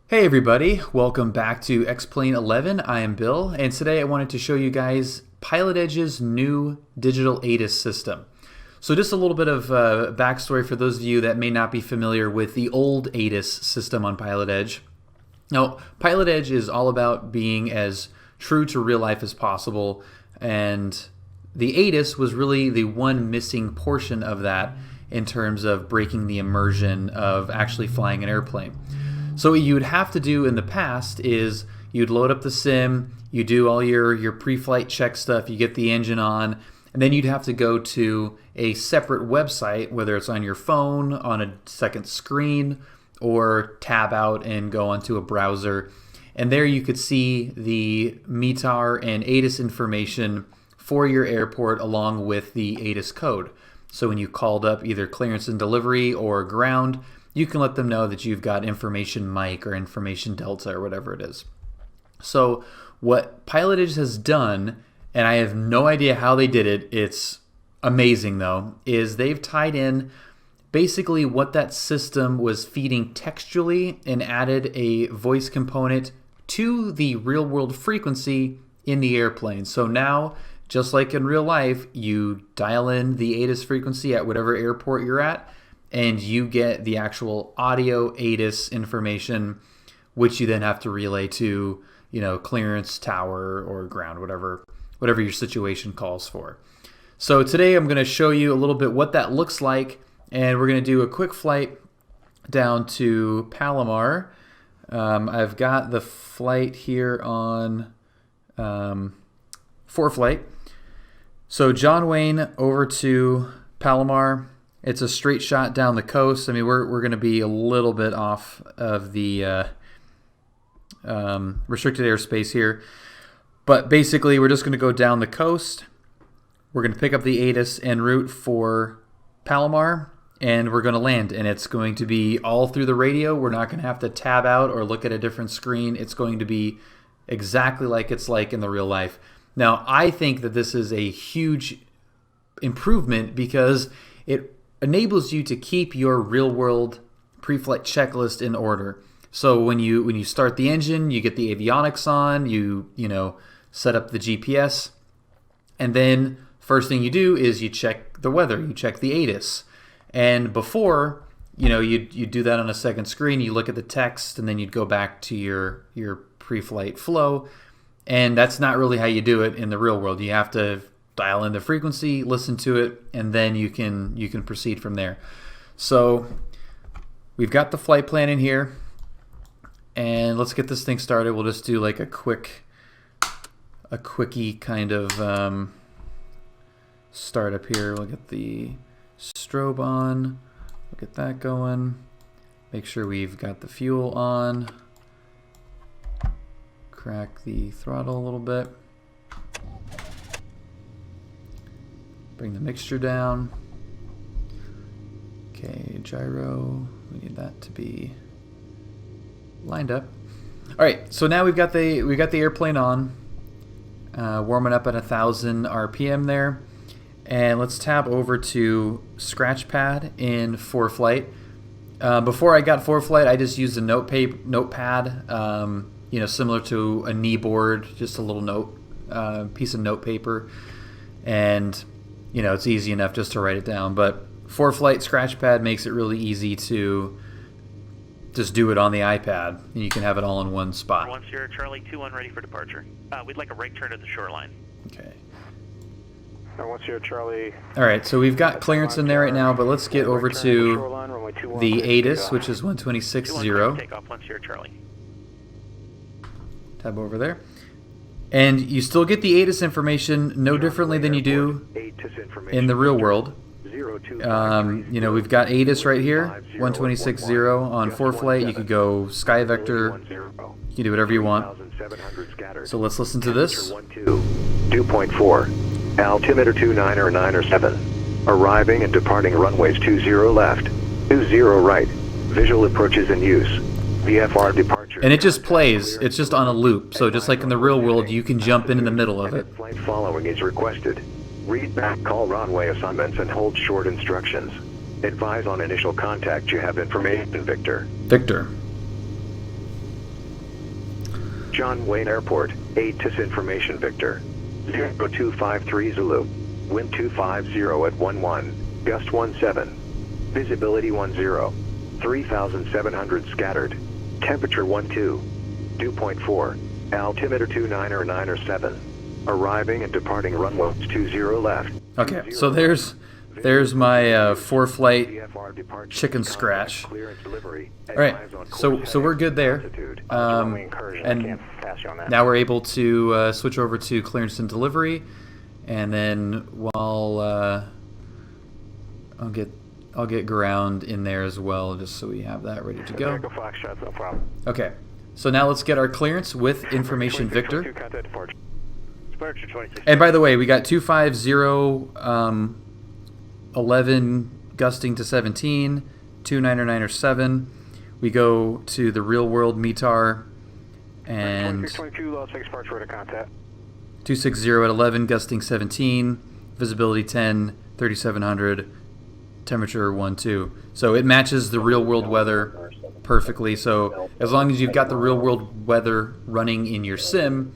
Hey everybody, welcome back to X-Plane 11. I am Bill, and today I wanted to show you guys PilotEdge's new digital ATIS system. So just a little bit of backstory for those of you that may not be familiar with the old ATIS system on PilotEdge. Now, PilotEdge is all about being as true to real life as possible, and the ATIS was really the one missing portion of that in terms of breaking the immersion of actually flying an airplane. So what you'd have to do in the past is you'd load up the sim, you do all your pre-flight check stuff, you get the engine on, and then you'd have to go to a separate website, whether it's on your phone, on a second screen, or tab out and go onto a browser. And there you could see the METAR and ATIS information for your airport along with the ATIS code. So when you called up either clearance and delivery or ground, you can let them know that you've got information Mike or information Delta or whatever it is. So what PilotEdge has done, and I have no idea how they did it, it's amazing though, is they've tied in basically what that system was feeding textually and added a voice component to the real world frequency in the airplane. So now, just like in real life, you dial in the ATIS frequency at whatever airport you're at, and you get the actual audio ATIS information, which you then have to relay to, clearance, tower, or ground, whatever your situation calls for. So today I'm going to show you a little bit what that looks like, and we're going to do a quick flight down to Palomar. I've got the flight here on ForeFlight. So John Wayne over to Palomar. It's a straight shot down the coast. I mean, we're going to be a little bit off of the restricted airspace here. But basically, we're just going to go down the coast. We're going to pick up the ATIS en route for Palomar, and we're going to land. And it's going to be all through the radio. We're not going to have to tab out or look at a different screen. It's going to be exactly like it's like in the real life. Now, I think that this is a huge improvement because it enables you to keep your real-world pre-flight checklist in order. So when you start the engine, you get the avionics on, you set up the GPS, and then first thing you do is you check the weather, you check the ATIS. And before, you'd do that on a second screen, you look at the text, and then you'd go back to your pre-flight flow. And that's not really how you do it in the real world. You have to dial in the frequency, listen to it, and then you can proceed from there. So we've got the flight plan in here, and let's get this thing started. We'll just do like a quickie kind of startup here. We'll get the strobe on, we'll get that going, make sure we've got the fuel on, crack the throttle a little bit, bring the mixture down. Okay, gyro, we need that to be lined up. All right, so now we've got the airplane on, warming up at 1,000 RPM there, and let's tab over to Scratchpad in ForeFlight. Before I got ForeFlight, I just used a notepad, similar to a knee board, just a little piece of note paper, and it's easy enough just to write it down. But ForeFlight Scratchpad makes it really easy to just do it on the iPad, and you can have it all in one spot. 1 Sierra Charlie 21 ready for departure. We'd like a right turn at the shoreline. Okay. 1 Sierra Charlie. All right, so we've got clearance in there right now, but let's get over to the ATIS, which is 126.0. Takeoff 1 Sierra Charlie. Tab over there. And you still get the ATIS information no differently than you do in the real world. We've got ATIS right here, 126.0 on ForeFlight. You could go Sky Vector. You can do whatever you want. So let's listen to this. Dew point 4. Altimeter 29 or 9 or 7. Arriving and departing runways 20 left. 20 right. Visual approaches in use. VFR departure. And it just plays. It's just on a loop. So just like in the real world, you can jump in the middle of it. Flight following is requested. Read back call runway assignments and hold short instructions. Advise on initial contact you have information, Victor. Victor. John Wayne Airport, ATIS Information Victor. 0253 Zulu. Wind 250 at 11. Gust 17. Visibility 10. 3,700 scattered. Temperature 12. Dew point 4. Altimeter 29 or 9 or 7. Arriving and departing runways 20 left. Okay, so there's my four-flight chicken scratch. All right, so we're good there, and now we're able to switch over to clearance and delivery, and then I'll get ground in there as well, just so we have that ready to go. Okay, so now let's get our clearance with information Victor. And by the way, we got 250. 11 gusting to 17, 29 or 7. We go to the real world METAR and 260 at 11 gusting 17, visibility 10, 3700, temperature 12. So it matches the real world weather perfectly. So as long as you've got the real world weather running in your sim,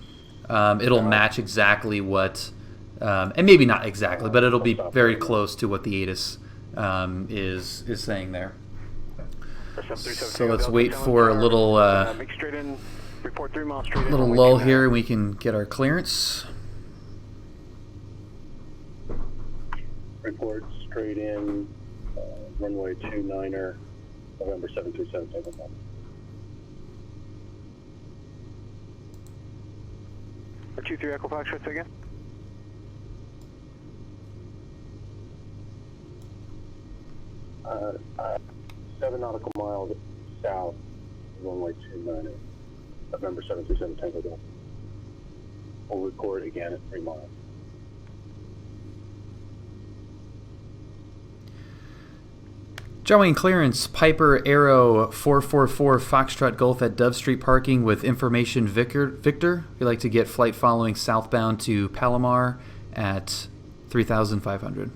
it'll match exactly what and maybe not exactly, but it'll be very close to what the ATIS is saying there. So let's wait for a little lull here, and we can get our clearance. Report straight in, runway 29er, November 737, take off. Or 23 Echo Foxtrot again. 7 nautical miles south, runway 29er, November 737, Tango Golf. We'll record again at 3 miles. John Wayne clearance, Piper Arrow 444 Foxtrot Golf at Dove Street parking with information Victor. We'd like to get flight following southbound to Palomar at 3,500.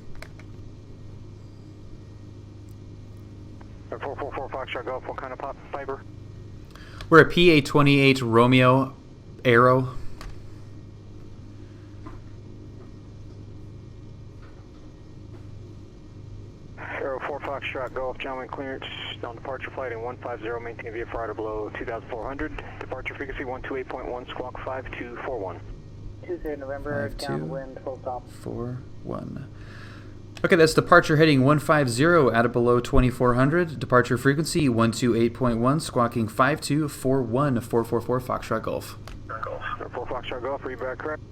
444 Foxtrot Golf, what kind of Piper? We're a PA-28 Romeo Arrow. Arrow 4 Foxtrot Golf, John Wayne clearance, on departure flight in 150, maintain VFR below 2,400, departure frequency 128.1, squawk 5241. Tuesday, November, downwind, full stop. 41. Okay, that's departure heading 150 at or below 2400. Departure frequency 128.1, squawking 5241, 444 Foxtrot Golf. 4 Foxtrot Golf, read back correct.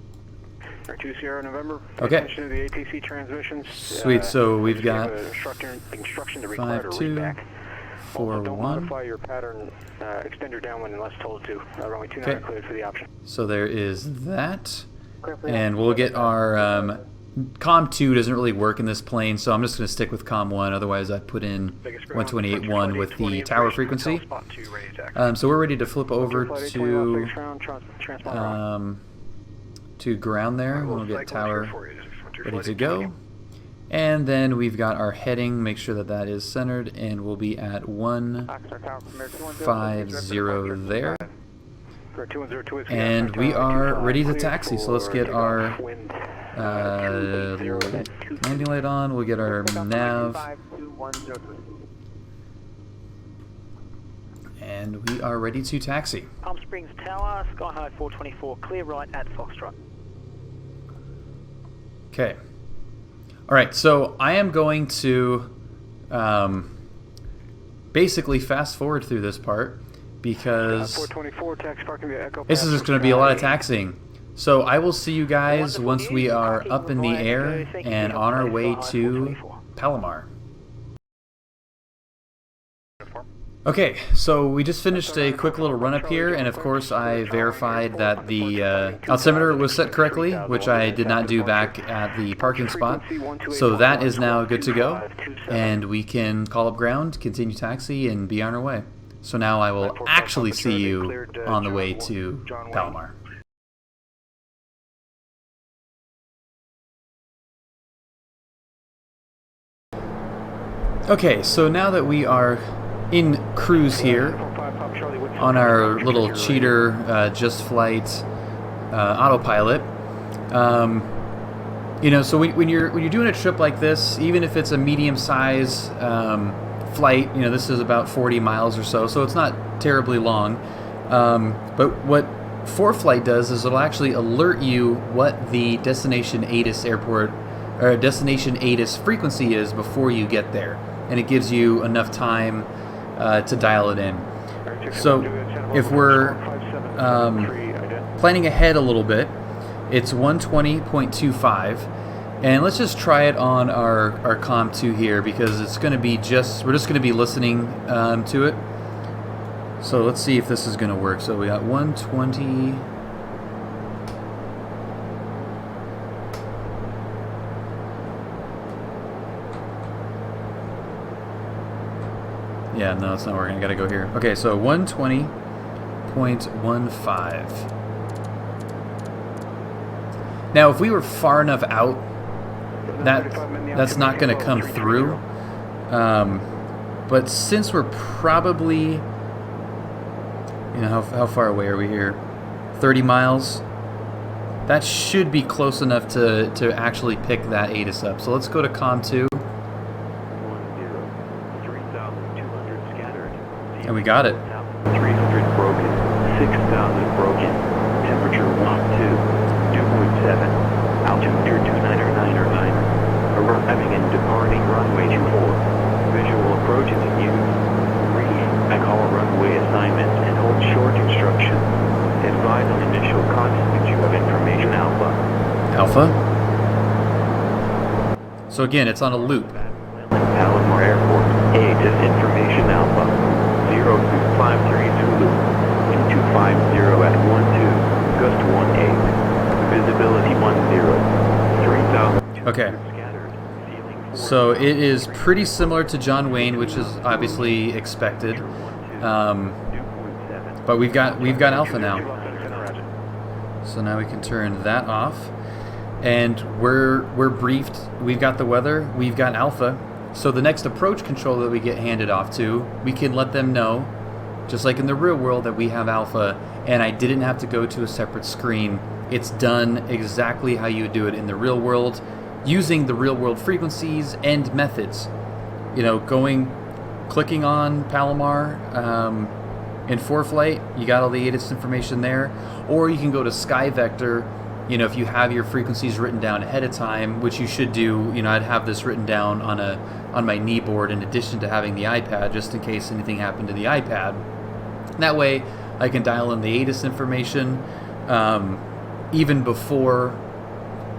2 Sierra November. Okay. Attention to the ATC transmissions. Sweet, so we've got instruction to require to read back. Also, don't 5-2-4-1. modify your pattern, extend your downwind unless told to. Runway 29 Okay. cleared for the option. So there is that. And we'll get our COM 2 doesn't really work in this plane, so I'm just going to stick with COM 1. Otherwise, I'd put in 128.1 with the tower frequency. So we're ready to flip over to ground there. We'll get tower ready to go. And then we've got our heading. Make sure that that is centered, and we'll be at 150 there. And we are ready to taxi, so let's get our landing light on. We'll get our nav. And we are ready to taxi. Palm Springs Tower, Sky High 424, clear right at Foxtrot. Okay. All right, so I am going to basically fast forward through this part because this is just going to be a lot of taxiing. So I will see you guys once we are up in the air and on our way to Palomar. Okay, so we just finished a quick little run up here, and of course I verified that the altimeter was set correctly, which I did not do back at the parking spot. So that is now good to go, and we can call up ground, continue taxi, and be on our way. So now I will actually see you on the way to Palomar. Okay, so now that we are in cruise here, on our little cheater just flight autopilot. You know, so when you're doing a trip like this, even if it's a medium size flight, you know, this is about 40 miles or so, so it's not terribly long. But what ForeFlight does is it'll actually alert you what the destination ATIS airport or destination ATIS frequency is before you get there, and it gives you enough time to dial it in. So if we're planning ahead a little bit, it's 120.25, and let's just try it on our COM2 here, because it's going to be we're just going to be listening to it. So let's see if this is going to work. So we got 120. Yeah, no, it's not working. I gotta go here. Okay, so 120.15. Now, if we were far enough out, that's not going to come through. But since we're probably, you know, how far away are we here? 30 miles. That should be close enough to actually pick that ATIS up. So let's go to COM2. And we got it. 300 broken, 6,000 broken, temperature 2.7, altitude 2909, arriving and departing runway 24, visual approaches in use, read, I call runway assignments and hold short instruction, advise on initial contact you have information alpha. Alpha? So again, it's on a loop. Palomar Airport, ATIS information alpha, 0253 Zulu, 2250 at 12, gust 18, visibility 10, 3,000. Okay. So it is pretty similar to John Wayne, which is obviously expected. But we've got Alpha now. So now we can turn that off. And we're briefed. We've got the weather, we've got Alpha. So the next approach control that we get handed off to, we can let them know, just like in the real world, that we have Alpha, and I didn't have to go to a separate screen. It's done exactly how you would do it in the real world, using the real world frequencies and methods. You know, clicking on Palomar in ForeFlight, you got all the ATIS information there, or you can go to SkyVector. You know, if you have your frequencies written down ahead of time, which you should do. You know, I'd have this written down on my knee board in addition to having the iPad, just in case anything happened to the iPad. That way, I can dial in the ATIS information even before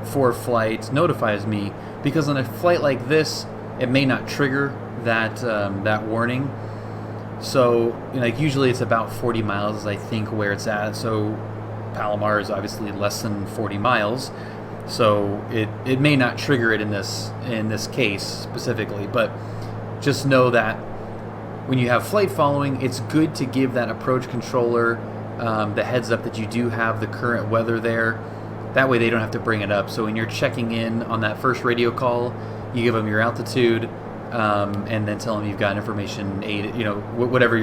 ForeFlight notifies me, because on a flight like this, it may not trigger that warning. So, you know, like usually it's about 40 miles, I think, where it's at. So Palomar is obviously less than 40 miles, so it may not trigger it in this case specifically. But just know that when you have flight following, it's good to give that approach controller the heads up that you do have the current weather there. That way they don't have to bring it up. So when you're checking in on that first radio call, you give them your altitude, and then tell them you've got information, you know, whatever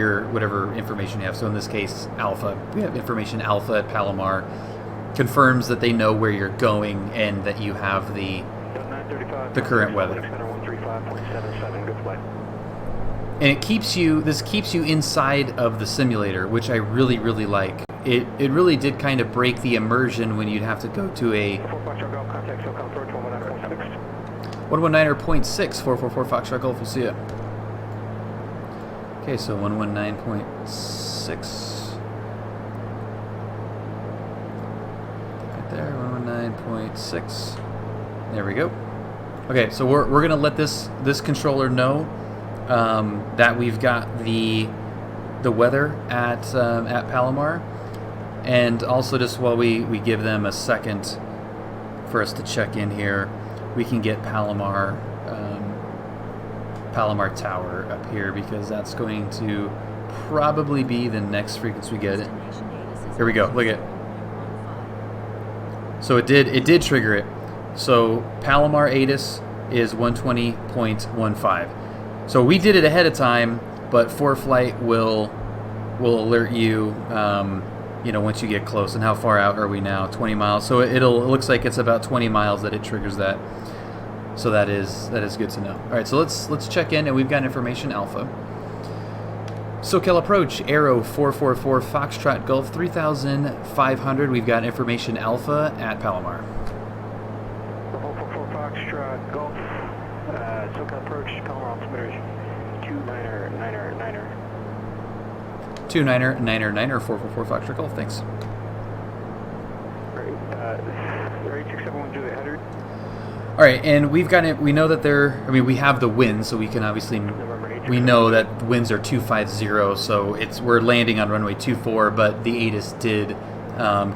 information you have. So in this case, Alpha. We have information Alpha at Palomar. Confirms that they know where you're going and that you have the current weather. And this keeps you inside of the simulator, which I really, really like. It really did kind of break the immersion when you'd have to go to a 119.6, 444 Foxtrot Golf, we'll see ya. Okay, so 119.6. Right there, 119.6. There we go. Okay, so we're gonna let this controller know that we've got the weather at Palomar, and also just while we give them a second for us to check in here, we can get Palomar Tower up here, because that's going to probably be the next frequency we get. Here we go. Look at it. So it did trigger it. So Palomar ATIS is 120.15. So we did it ahead of time, but ForeFlight will will alert you, you know, once you get close. And how far out are we now? 20 miles. So it looks like it's about 20 miles that it triggers that. So that is good to know. All right, so let's check in, and we've got information alpha. SoCal approach, Aero 444 Foxtrot Golf 3500. We've got information alpha at Palomar. 444 Foxtrot Golf, SoCal approach, Palomar altimeter 29er. 29er 444 Foxtrot Golf, thanks. Great. 8671 Juliet Header. All right, and we've got it. We know that we have the winds, so we can obviously, we know that winds are 250, so we're landing on runway 24, but the ATIS did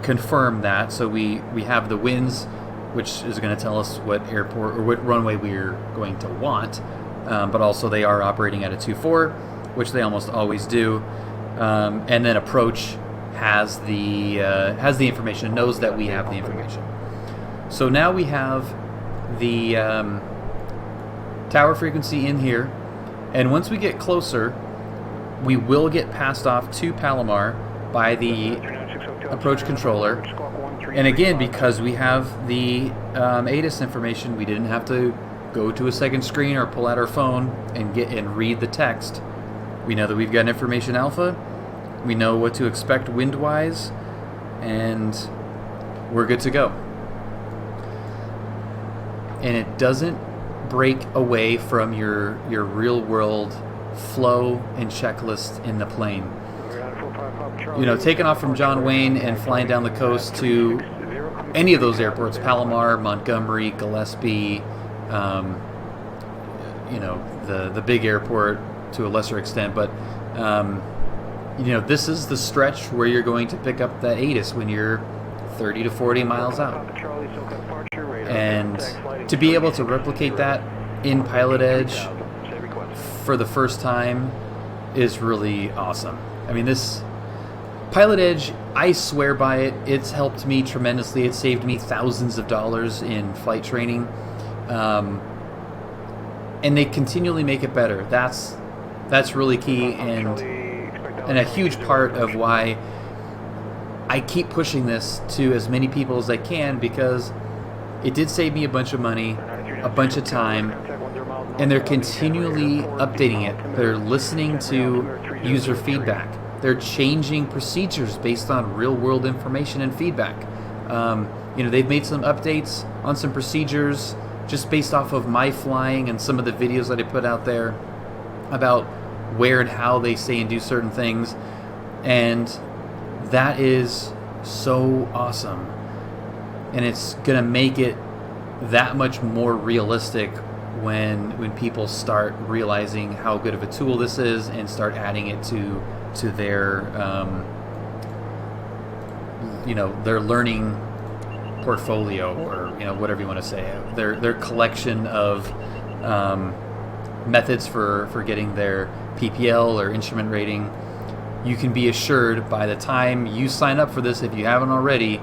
confirm that, so we have the winds, which is going to tell us what airport or what runway we're going to want, but also they are operating at a 24, which they almost always do, and then approach has the information, knows that we have the information. So now we have the tower frequency in here, and once we get closer, we will get passed off to Palomar by the approach controller. And again, because we have the ATIS information, we didn't have to go to a second screen or pull out our phone and read the text. We know that we've got information alpha. We know what to expect wind-wise, and we're good to go. And it doesn't break away from your real-world flow and checklist in the plane. You know, taking off from John Wayne and flying down the coast to any of those airports, Palomar, Montgomery, Gillespie, you know, the big airport to a lesser extent, but you know, this is the stretch where you're going to pick up that ATIS when you're 30 to 40 miles out. And to be able to replicate that in PilotEdge for the first time is really awesome. I mean, this PilotEdge, I swear by it. It's helped me tremendously. It saved me thousands of dollars in flight training. And they continually make it better. That's really key, and a huge part of why I keep pushing this to as many people as I can, because it did save me a bunch of money, a bunch of time, and they're continually updating it. They're listening to user feedback. They're changing procedures based on real-world information and feedback. You know, they've made some updates on some procedures just based off of my flying and some of the videos that I put out there about where and how they say and do certain things, and that is so awesome. And it's gonna make it that much more realistic when people start realizing how good of a tool this is and start adding it to their you know, their learning portfolio, or you know, whatever you want to say, their collection of methods for getting their PPL or instrument rating. You can be assured by the time you sign up for this, if you haven't already,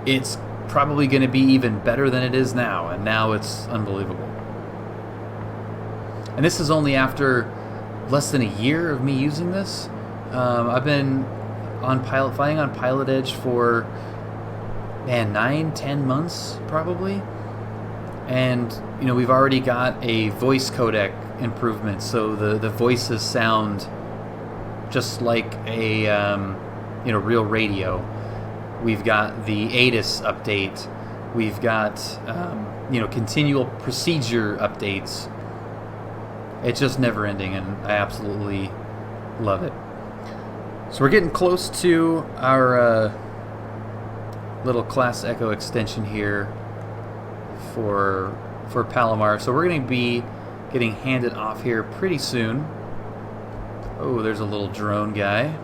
it's probably going to be even better than it is now, and now it's unbelievable. And this is only after less than a year of me using this. I've been flying on PilotEdge for 9-10 months probably, and you know, we've already got a voice codec improvement, so the voices sound just like a you know, real radio. We've got the ATIS update. We've got you know, continual procedure updates. It's just never ending, and I absolutely love it. So we're getting close to our little Class Echo extension here for Palomar. So we're going to be getting handed off here pretty soon. Oh, there's a little drone guy.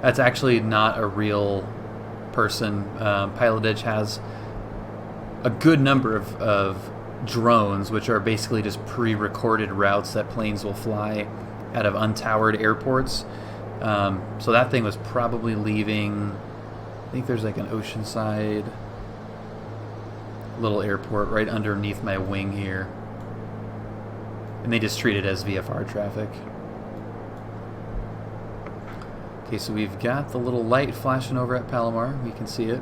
That's actually not a real person. PilotEdge has a good number of drones, which are basically just pre-recorded routes that planes will fly out of untowered airports. So that thing was probably leaving, I think there's like an Oceanside little airport right underneath my wing here. and they just treat it as VFR traffic. Okay, so we've got the little light flashing over at Palomar. We can see it.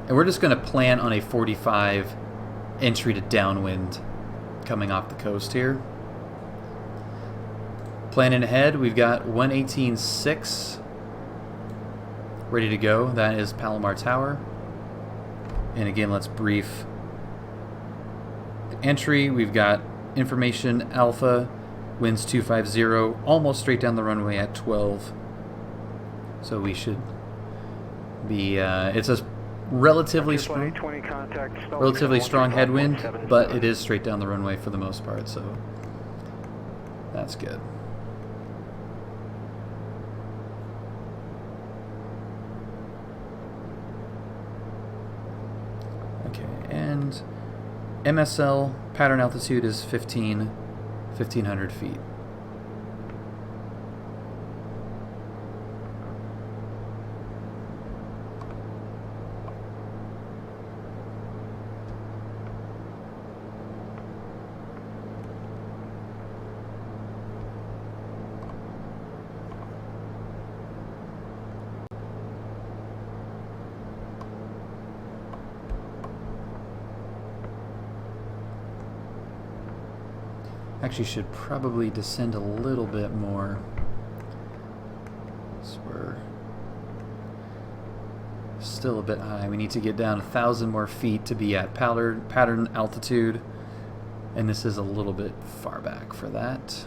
And we're just going to plan on a 45 entry to downwind coming off the coast here. Planning ahead, we've got 118.6 ready to go. That is Palomar Tower. And again, let's brief the entry. We've got information Alpha, winds 250, almost straight down the runway at 12. So we should be, it's a relatively strong headwind, but it is straight down the runway for the most part, so that's good. Okay, and Msl pattern altitude is 1,500 feet. Actually should probably descend a little bit more. So we're still a bit high. We need to get down 1,000 more feet to be at pattern altitude, and this is a little bit far back for that.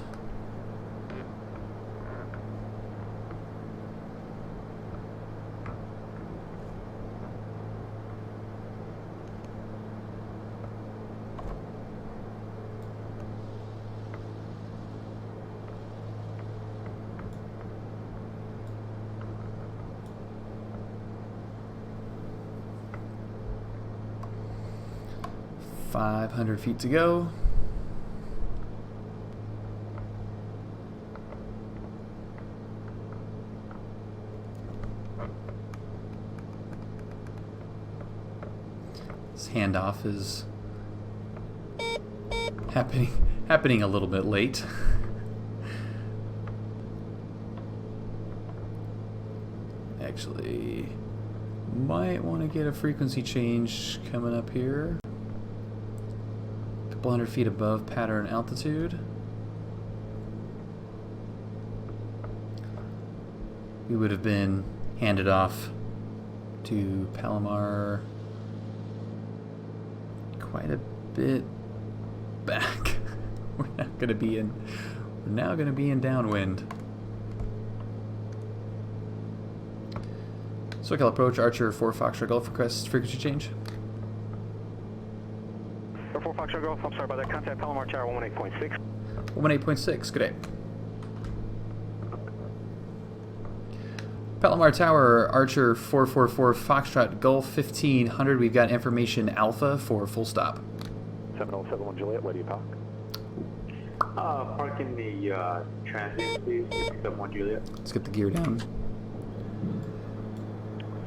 .500 feet to go. This handoff is happening a little bit late. Actually, might want to get a frequency change coming up here. Couple hundred feet above pattern altitude. We would have been handed off to Palomar quite a bit back. We're now going to be in downwind. SoCal approach, Archer 4 Foxtrot Golf, request frequency change. 4 Foxtrot Golf, I'm sorry about that. Contact Palomar Tower 118.6. 118.6, good day. Palomar Tower, Archer 444 Foxtrot Golf 1500. We've got information Alpha for full stop. 7071 Juliet, where do you park? Park in the transit, please. 71 Juliet. Let's get the gear down.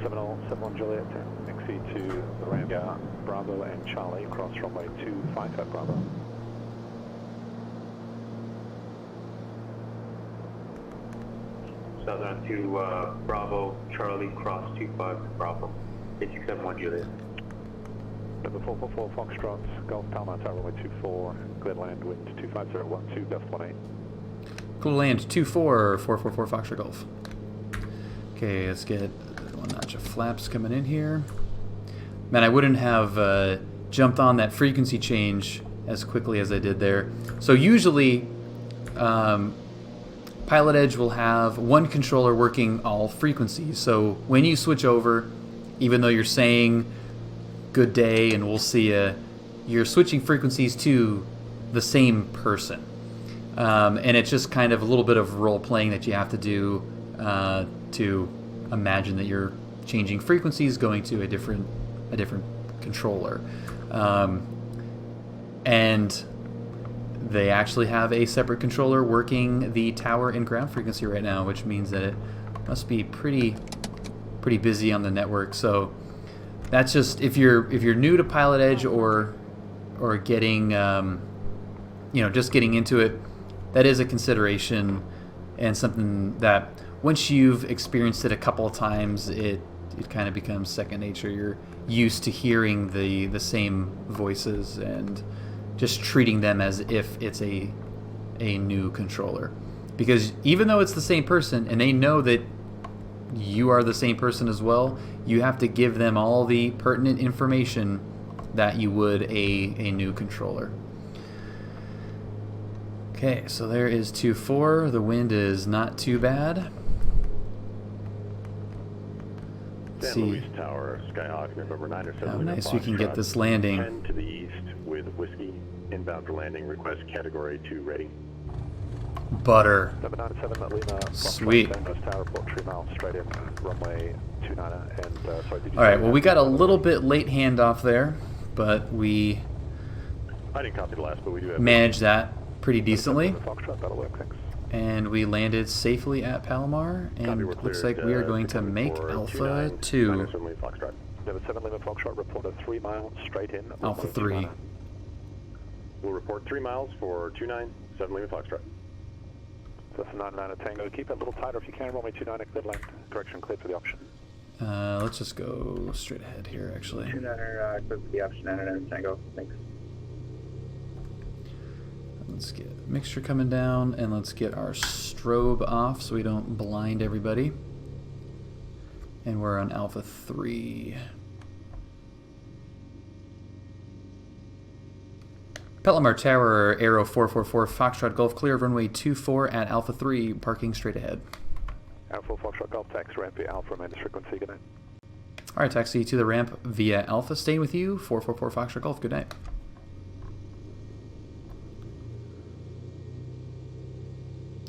7071 Juliet, XC to the Ranga, Bravo and Charlie, cross runway 25 at Bravo. Southern to Bravo, Charlie, cross 25 Bravo. 8671 Juliet. Number 444 Foxtrot, Golf Palomar Tower runway 24, clear land, wind 25012, depth 18. Clear land 24, 444 Foxtrot Golf. Okay, let's get one notch of flaps coming in here. Man, I wouldn't have jumped on that frequency change as quickly as I did there. So usually, PilotEdge will have one controller working all frequencies. So when you switch over, even though you're saying good day and we'll see you, you're switching frequencies to the same person. And it's just kind of a little bit of role playing that you have to do to imagine that you're changing frequencies, going to a different controller. And they actually have a separate controller working the tower and ground frequency right now, which means that it must be pretty busy on the network. So that's just if you're new to PilotEdge or getting just getting into it, that is a consideration and something that once you've experienced it a couple of times, it kind of becomes second nature. You're used to hearing the same voices and just treating them as if it's a new controller. Because even though it's the same person and they know that you are the same person as well, you have to give them all the pertinent information that you would a new controller. Okay, so there is 2-4. The wind is not too bad. Let's San see Luis Tower, Skyhawk, November 9 or 7. how nice we can get this landing. 10 to the east with Whiskey, inbound for landing, request category 2 rating. Butter. 797 Lima. Sweet. San Luis Tower, port 3 miles straight in, runway 29, and sorry, did you... All right, well, we got a little bit late handoff there, but we I didn't copy the last, but we do have... managed that pretty decently. Foxtrot, that'll work, thanks. And we landed safely at Palomar, and we're looks cleared, like we are going to make for Alpha 29, 2. 7 Foxtrot. 7 Lima Foxtrot, report a 3 mile straight in, Alpha runway 3. 29. We'll report 3 miles for 29, 7 Lima Foxtrot. So that's a 99 Tango. Keep it a little tighter if you can. Runway 29, clear land. Correction, cleared for the option. Let's just go straight ahead here, actually. 29, clear for the option, 99 Tango. Thanks. Let's get mixture coming down, and let's get our strobe off so we don't blind everybody. And we're on Alpha 3. Palomar Tower, Aero 444, Foxtrot Golf, clear of runway 24 at Alpha 3, parking straight ahead. Alpha Foxtrot Golf, taxi ramp via Alpha, minus frequency, good night. All right, taxi to the ramp via Alpha, staying with you, 444 Foxtrot Golf, good night.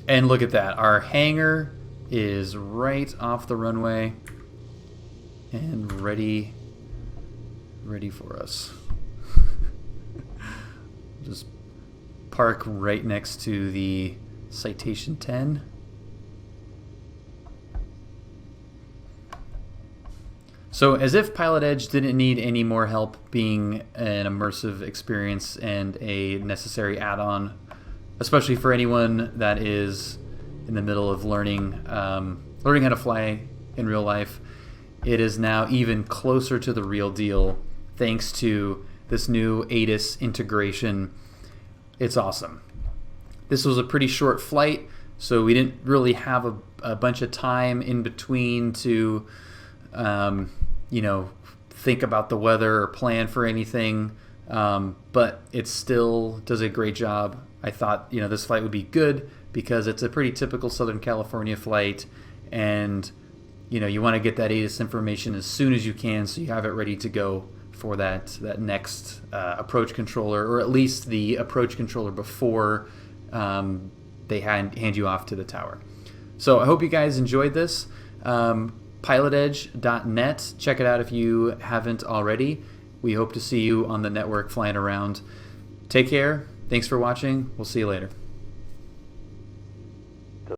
And look at that, our hangar is right off the runway and ready for us. Just park right next to the Citation 10. So as if PilotEdge didn't need any more help being an immersive experience and a necessary add-on, especially for anyone that is in the middle of learning how to fly in real life, it is now even closer to the real deal thanks to this new ATIS integration. It's awesome. This was a pretty short flight, so we didn't really have a bunch of time in between to think about the weather or plan for anything, but it still does a great job. I thought this flight would be good because it's a pretty typical Southern California flight, and you want to get that ATIS information as soon as you can so you have it ready to go for that next approach controller, or at least the approach controller before they hand you off to the tower. So I hope you guys enjoyed this. PilotEdge.net, check it out if you haven't already. We hope to see you on the network flying around. Take care. Thanks for watching. We'll see you later.